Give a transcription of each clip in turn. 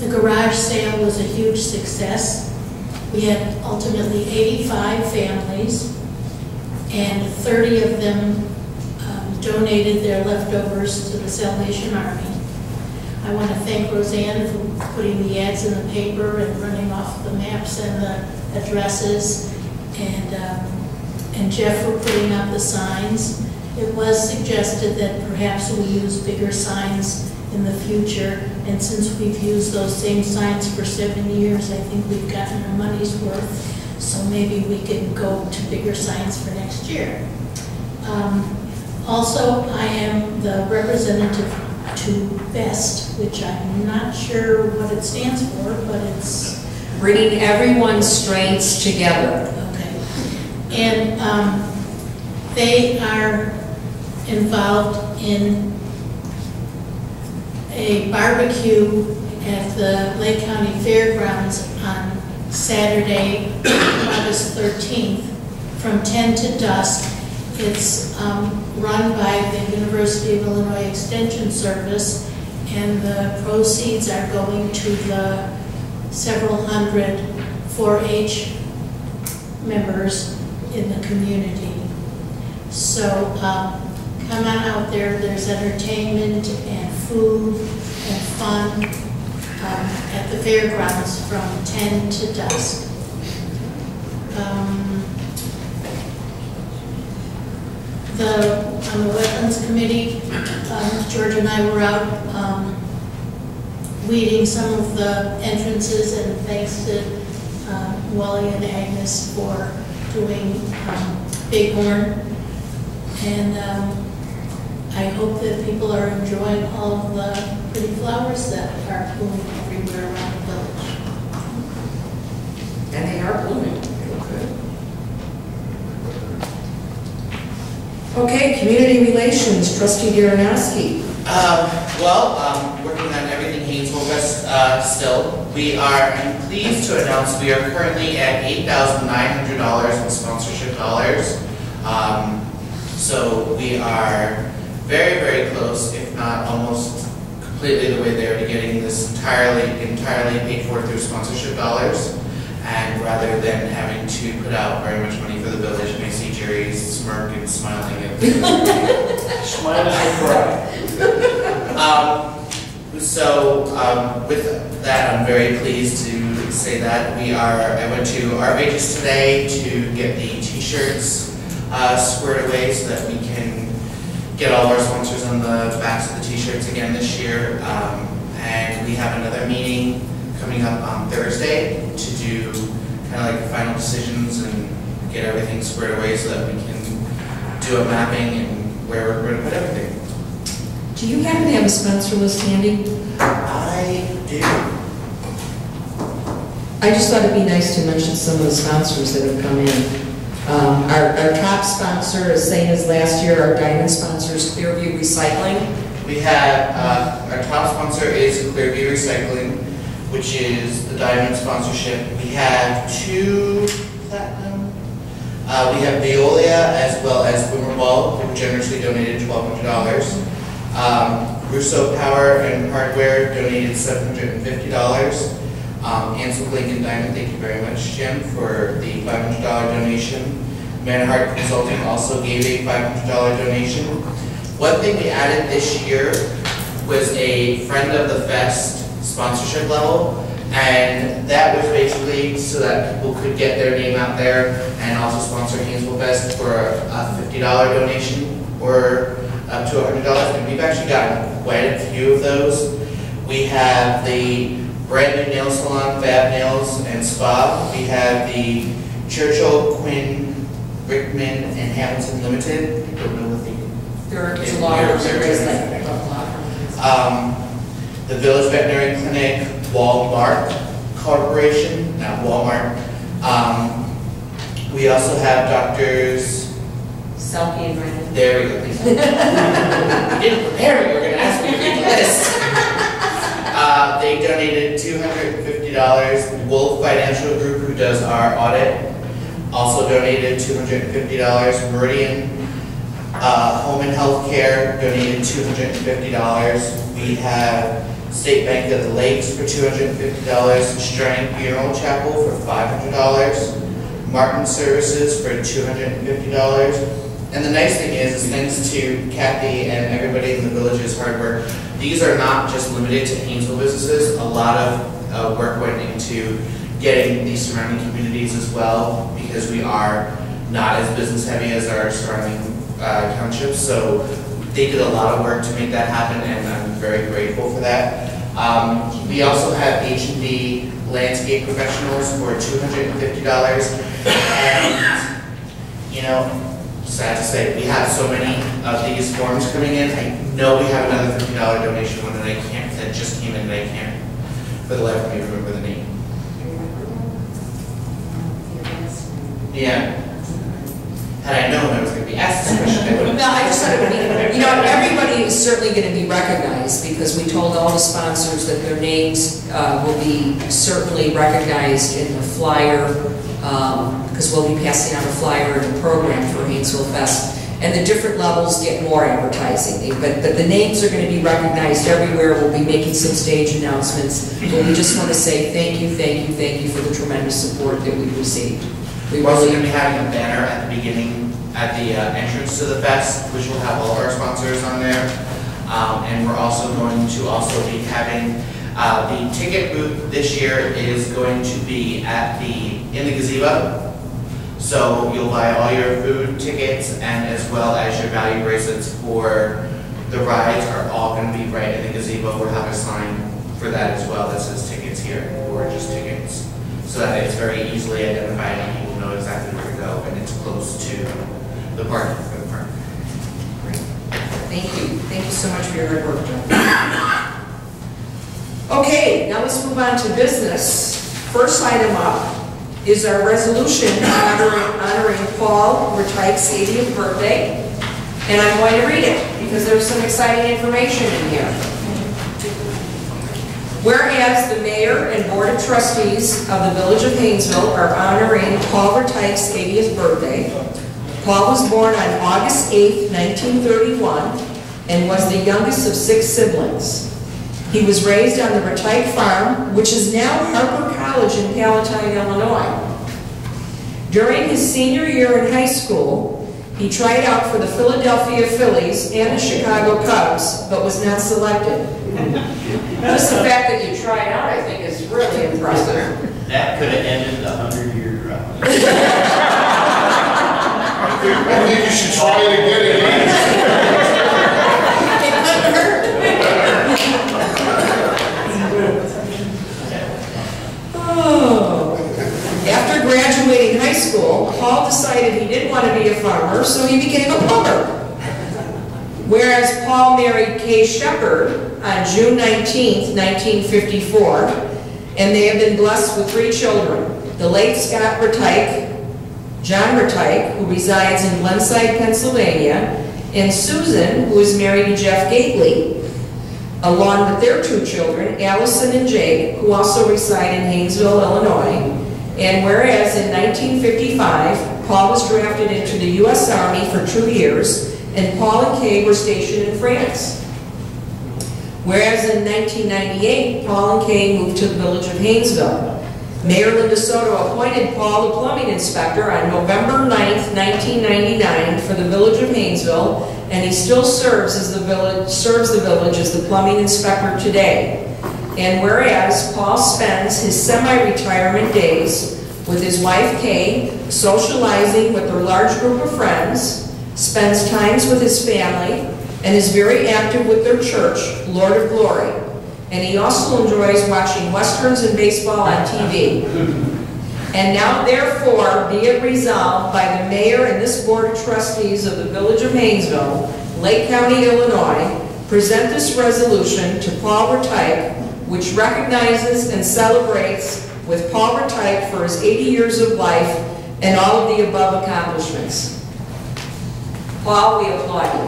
The garage sale was a huge success. We had ultimately 85 families, and 30 of them donated their leftovers to the Salvation Army. I want to thank Roseanne for putting the ads in the paper and running off the maps and the addresses, and Jeff for putting up the signs. It was suggested that perhaps we use bigger signs in the future, and since we've used those same signs for 7 years, I think we've gotten our money's worth, so maybe we can go to bigger signs for next year. Also, I am the representative to BEST, which I'm not sure what it stands for, but it's... Bringing everyone's strengths together. Okay. And they are involved in a barbecue at the Lake County Fairgrounds on Saturday, August 13th, from 10 to dusk. It's run by the University of Illinois Extension Service, and the proceeds are going to the several hundred 4-H members in the community. So come on out there. There's entertainment and food and fun at the fairgrounds from 10 to dusk. On the Wetlands Committee, George and I were out weeding some of the entrances, and thanks to Wally and Agnes for doing Bighorn. And I hope that people are enjoying all of the pretty flowers that are blooming everywhere around the village. And they are blooming. Okay, community relations, Trustee Daranowski. Working on everything Hainesville West still. I'm pleased to announce we are currently at $8,900 in sponsorship dollars. So we are very, very close, if not almost completely the way there to getting this entirely paid for through sponsorship dollars. And rather than having to put out very much money for the village, and I see Jerry smirk and smiling at me. Smiling and crying. With that, I'm very pleased to say that I went to our pages today to get the t-shirts squared away so that we can get all of our sponsors on the backs of the t-shirts again this year. And we have another meeting coming up on Thursday to do kind of like the final decisions and get everything squared away so that we can do a mapping and where we're going to put everything. Do you happen to have a sponsor list handy? I do. I just thought it'd be nice to mention some of the sponsors that have come in. Our top sponsor is same as last year. Our diamond sponsor is Clearview Recycling. We have, our top sponsor is Clearview Recycling, which is the diamond sponsorship. We have 2 platinum. We have Veolia as well as Boomerball, who generously donated $1,200. Russo Power and Hardware donated $750. Ansel Lincoln Diamond, thank you very much, Jim, for the $500 donation. Manhart Consulting also gave a $500 donation. One thing we added this year was a Friend of the Fest sponsorship level, and that was basically so that people could get their name out there and also sponsor Hainesville Fest for a $50 donation or up to $100, and we've actually gotten quite a few of those. We have the brand new nail salon, Fab Nails and Spa. We have the Churchill, Quinn, Rickman, and Hamilton Limited. I don't know what there's a lot of the Village Veterinary Clinic, Walmart Corporation, not Walmart. We also have doctors. Selkie and Brandon. There we go. You didn't prepare me. You were going to ask me to read the list. They donated $250. Wolf Financial Group, who does our audit, also donated $250. Meridian Home and Health Care donated $250. We have State Bank of the Lakes for $250, Strang Funeral Chapel for $500, Martin Services for $250. And the nice thing is thanks to Kathy and everybody in the village's hard work, these are not just limited to Hainesville businesses. A lot of work went into getting these surrounding communities as well, because we are not as business heavy as our surrounding townships. So they did a lot of work to make that happen, and I'm very grateful for that. We also have H&D Landscape Professionals for $250. And, you know, sad to say, we have so many of these forms coming in. I know we have another $50 donation one that just came in, and I can't for the life of me remember the name. Yeah. Had I known I was going to be asked this question, I would have. No, I just thought it would be, you know, everybody is certainly going to be recognized, because we told all the sponsors that their names will be certainly recognized in the flyer, because we'll be passing out a flyer in the program for Hainesville Fest. And the different levels get more advertising, but the names are going to be recognized everywhere. We'll be making some stage announcements, but we just want to say thank you, thank you, thank you for the tremendous support that we've received. We're also going to be having a banner at the beginning, at the entrance to the fest, which will have all of our sponsors on there. And we're also going to be having the ticket booth this year is going to be in the gazebo. So you'll buy all your food tickets, and as well as your value bracelets for the rides are all going to be right in the gazebo. We'll have a sign for that as well that says tickets here, or just tickets, so that it's very easily identified and people know exactly where to go, and it's close to the park for the park. Great. Thank you. Thank you so much for your hard work, John. Okay, now let's move on to business. First item up is our resolution honoring Paul Retyke's 80th birthday, and I'm going to read it because there's some exciting information in here. Whereas the mayor and board of trustees of the village of Hainesville are honoring Paul Retyke's 80th birthday. Paul was born on August 8th, 1931, and was the youngest of 6 siblings. He was raised on the Retyke farm, which is now Harper College in Palatine, Illinois. During his senior year in high school, he tried out for the Philadelphia Phillies and the Chicago Cubs, but was not selected. Just the fact that you tried out, I think, is really impressive. That could have ended the 100-year drought. I think you should try it again. It couldn't hurt. Oh. After graduating high school, Paul decided he didn't want to be a farmer, so he became a plumber. Whereas Paul married Kay Shepard on June 19th, 1954, and they have been blessed with 3 children. The late Scott Retyke, John Retyke, who resides in Glenside, Pennsylvania, and Susan, who is married to Jeff Gately, along with their 2 children, Allison and Jake, who also reside in Hainesville, Illinois. And whereas in 1955, Paul was drafted into the U.S. Army for 2 years, and Paul and Kay were stationed in France. Whereas in 1998, Paul and Kay moved to the village of Hainesville. Mayor Linda Soto appointed Paul the plumbing inspector on November 9th, 1999 for the village of Hainesville, and he still serves the village as the plumbing inspector today. And whereas Paul spends his semi-retirement days with his wife Kay, socializing with their large group of friends, spends times with his family, and is very active with their church, Lord of Glory. And he also enjoys watching westerns and baseball on TV. And now, therefore, be it resolved by the mayor and this board of trustees of the village of Hainesville, Lake County, Illinois, present this resolution to Paul Retyke, which recognizes and celebrates with Paul Retyke for his 80 years of life and all of the above accomplishments. Paul, we applaud you.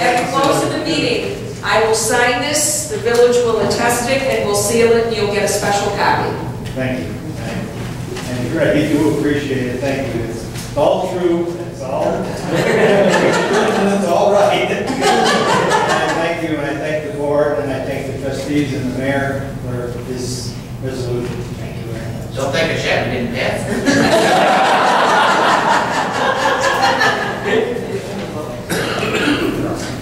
At the close of the meeting, I will sign this, the village will attest it, and we'll seal it, and you'll get a special copy. Thank you. And you're right, you do appreciate it. Thank you. It's all true, it's all, it's all right. And thank you, and I thank the board, and I thank the trustees and the mayor for this resolution. Thank you very much. Don't think it's yet, we didn't pass.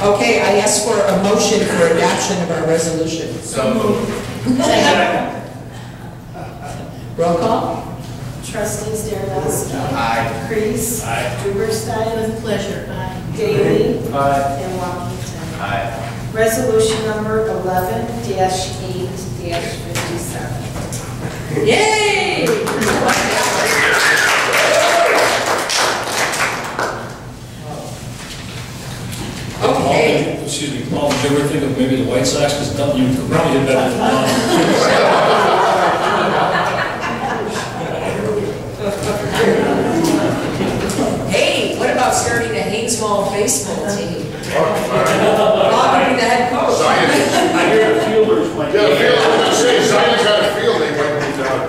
Okay, I ask for a motion for adoption of our resolution. So moved. Roll call? Trustees Dernoski. Aye. Kreis. Aye. Duberstein. With pleasure, aye. Daley. Aye. And Washington. Aye. Resolution number 11-8-57. Yay! Okay. Excuse me, Paul, did you ever think of maybe the White Sox, because you could probably did better than Don. Hey, what about starting a Hainesville baseball team? Bob would be the head coach. Zion, I hear the fielders might yeah, I was gonna say, Zion's got a field, they might be down.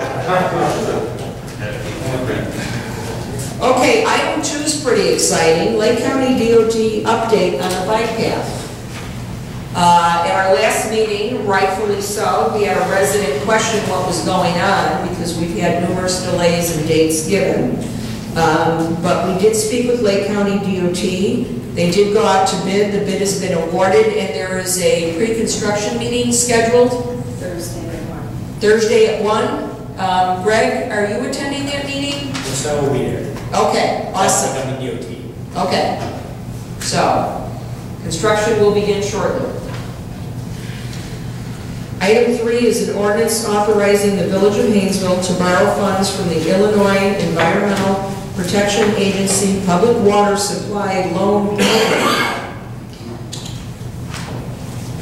Okay, item 2 is pretty exciting. Lake County DOT update on the bike path. At our last meeting, rightfully so, we had a resident question what was going on because we've had numerous delays and dates given. But we did speak with Lake County DOT. They did go out to bid. The bid has been awarded, and there is a pre-construction meeting scheduled Thursday at 1. Thursday at 1. Greg, are you attending that meeting? Yes, I will be there. Okay, awesome. I'm the DOT. Okay, so construction will begin shortly. Item 3 is an ordinance authorizing the Village of Hainesville to borrow funds from the Illinois Environmental Protection Agency Public Water Supply Loan Program.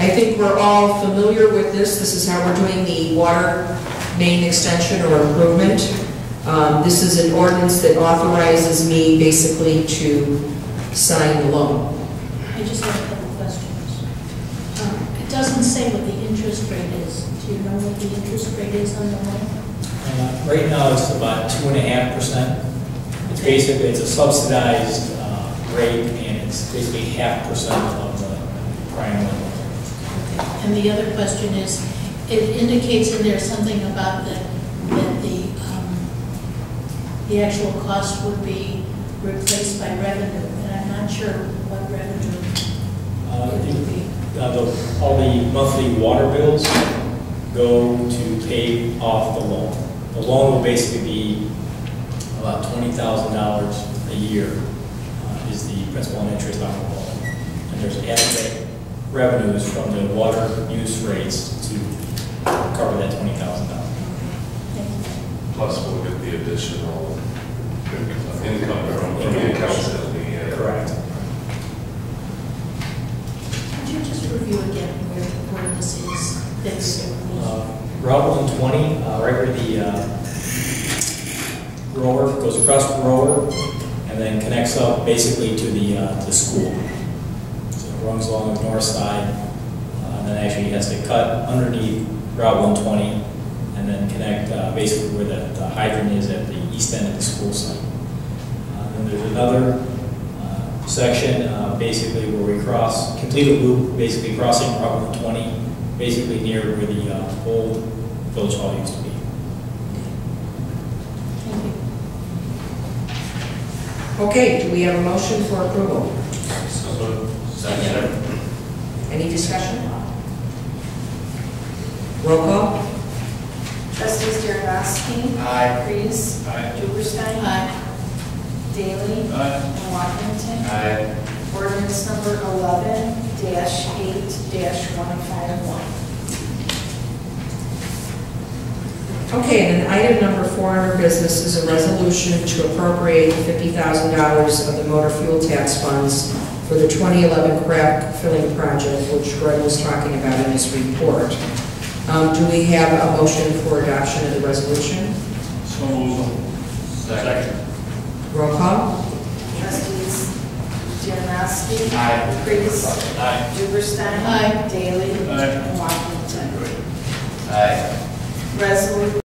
I think we're all familiar with this. This is how we're doing the water main extension or improvement. This is an ordinance that authorizes me basically to sign the loan. I just have a couple questions. It doesn't say what the interest rate is. Do you know what the interest rate is on the loan? Right now, it's about 2.5%. It's basically, it's a subsidized rate, and it's basically 0.5% of the prime loan. And the other question is, it indicates in there something about that the actual cost would be replaced by revenue, and I'm not sure what revenue it would be. All the monthly water bills go to pay off the loan. The loan will basically be about $20,000 a year is the principal and interest on the loan. And there's adequate revenues from the water use rates to cover that $20,000. Plus we'll get the additional income from the accounts that we have. Correct. Could you just review again where this is? Route 120, right where the grower goes across the grower and then connects up basically to the school. So it runs along the north side, and then actually has to cut underneath Route 120 and then connect basically where the hydrant is at the east end of the school site. Then there's another section basically where we complete a loop, basically crossing Route 120, basically near where the old village hall used to be. Thank you. Okay, do we have a motion for approval? Second. Any discussion? Roll call? Trustees Dernoski. Aye. Kreis. Aye. Duberstein. Aye. Daley. Aye. And Washington. Aye. Ordinance number 11-8-151. Okay, and then item number 4 under business is a resolution to appropriate $50,000 of the motor fuel tax funds for the 2011 crack filling project, which Greg was talking about in his report. Do we have a motion for adoption of the resolution? So moved. Second. Roll call? Trustees Dernoski. Aye. Kreis. Aye. Duberstein. Aye. Daley. Aye. And Washington. Aye. Resolution